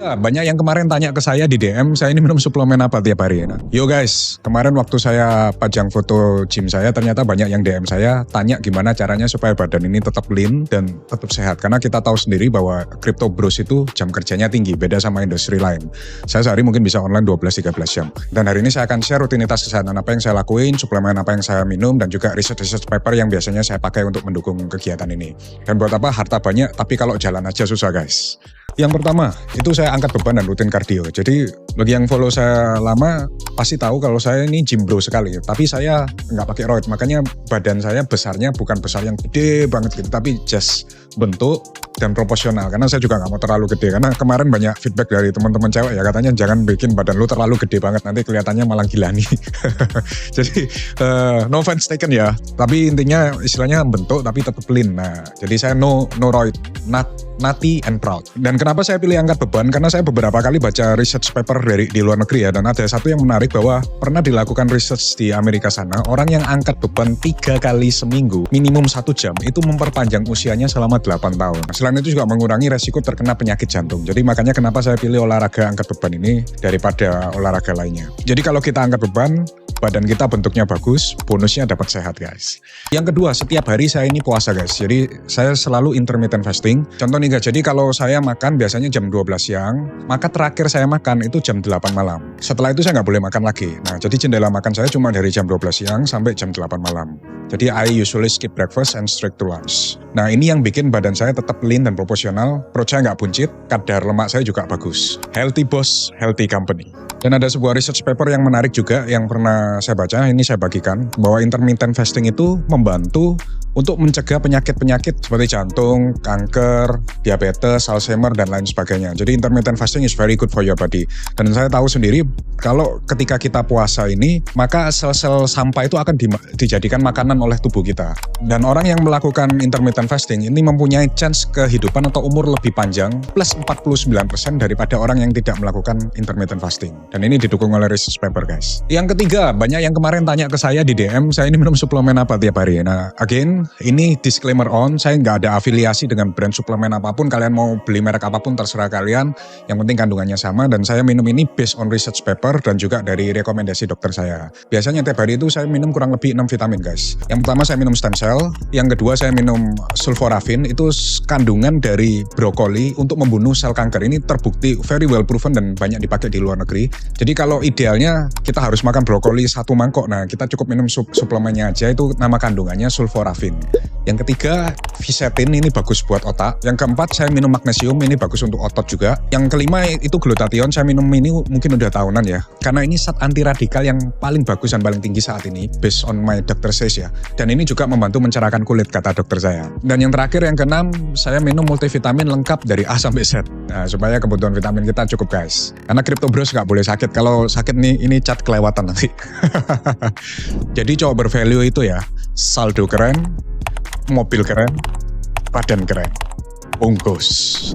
Banyak yang kemarin tanya ke saya di DM, saya ini minum suplemen apa tiap hari. Nah, yo guys, kemarin waktu saya pajang foto gym saya, ternyata banyak yang DM saya tanya gimana caranya supaya badan ini tetap lean dan tetap sehat. Karena kita tahu sendiri bahwa Crypto Bros itu jam kerjanya tinggi, beda sama industri lain. Saya sehari mungkin bisa online 12-13 jam. Dan hari ini saya akan share rutinitas kesehatan apa yang saya lakuin, suplemen apa yang saya minum, dan juga research paper yang biasanya saya pakai untuk mendukung kegiatan ini. Dan buat apa? Harta banyak, tapi kalau jalan aja susah guys. Yang pertama, itu saya angkat beban dan rutin kardio. Jadi bagi yang follow saya lama, pasti tahu kalau saya ini gym bro sekali. Tapi saya nggak pakai roid, makanya badan saya besarnya bukan besar yang gede banget gitu, tapi just bentuk dan proporsional. Karena saya juga nggak mau terlalu gede. Karena kemarin banyak feedback dari teman-teman cewek ya, katanya jangan bikin badan lu terlalu gede banget, nanti kelihatannya malah gila nih. Jadi no offense taken ya, tapi intinya istilahnya bentuk tapi tetap lean. Nah, jadi saya no roid, nutty and proud. Dan kenapa saya pilih angkat beban? Karena saya beberapa kali baca research paper di luar negeri ya, dan ada satu yang menarik bahwa pernah dilakukan research di Amerika sana, orang yang angkat beban 3 kali seminggu, minimum 1 jam, itu memperpanjang usianya selama 8 tahun. Selain itu juga mengurangi resiko terkena penyakit jantung. Jadi makanya kenapa saya pilih olahraga angkat beban ini daripada olahraga lainnya. Jadi kalau kita angkat beban, badan kita bentuknya bagus, bonusnya dapat sehat guys. Yang kedua, setiap hari saya ini puasa guys. Jadi saya selalu intermittent fasting. Contoh nih guys, jadi kalau saya makan biasanya jam 12 siang, maka terakhir saya makan itu jam 8 malam. Setelah itu saya nggak boleh makan lagi. Nah, jadi jendela makan saya cuma dari jam 12 siang sampai jam 8 malam. Jadi I usually skip breakfast and straight to lunch. Nah, ini yang bikin badan saya tetap lean dan proporsional, perut saya nggak buncit, kadar lemak saya juga bagus. Healthy boss, healthy company. Dan ada sebuah research paper yang menarik juga yang pernah saya baca, ini saya bagikan, bahwa intermittent fasting itu membantu untuk mencegah penyakit-penyakit seperti jantung, kanker, diabetes, Alzheimer, dan lain sebagainya. Jadi intermittent fasting is very good for your body. Dan saya tahu sendiri, kalau ketika kita puasa ini, maka sel-sel sampah itu akan dijadikan makanan oleh tubuh kita. Dan orang yang melakukan intermittent fasting ini mempunyai chance kehidupan atau umur lebih panjang, plus 49% daripada orang yang tidak melakukan intermittent fasting. Dan ini didukung oleh research paper guys. Yang ketiga, banyak yang kemarin tanya ke saya di DM, saya ini minum suplemen apa tiap hari. Nah, again, ini disclaimer saya nggak ada afiliasi dengan brand suplemen apapun, kalian mau beli merek apapun terserah kalian, yang penting kandungannya sama, dan saya minum ini based on research paper dan juga dari rekomendasi dokter saya. Biasanya tiap hari itu saya minum kurang lebih 6 vitamin guys. Yang pertama saya minum stem cell, yang kedua saya minum sulforafin, itu kandungan dari brokoli untuk membunuh sel kanker. Ini terbukti very well proven dan banyak dipakai di luar negeri. Jadi kalau idealnya kita harus makan brokoli 1 mangkok, nah kita cukup minum suplemennya aja, itu nama kandungannya sulforafin. Yang ketiga, fisetin, ini bagus buat otak. Yang keempat, saya minum magnesium, ini bagus untuk otot juga. Yang kelima itu glutathione, saya minum ini mungkin udah tahunan ya. Karena ini zat anti radikal yang paling bagus dan paling tinggi saat ini, based on my doctor says ya. Dan ini juga membantu mencerahkan kulit, kata dokter saya. Dan yang terakhir, yang keenam, saya minum multivitamin lengkap dari A sampai Z. Nah, supaya kebutuhan vitamin kita cukup guys. Karena Crypto Bros nggak boleh sakit. Kalau sakit nih, ini cat kelewatan nanti. Jadi cowok bervalue itu ya, saldo keren, mobil keren, badan keren, bungkus.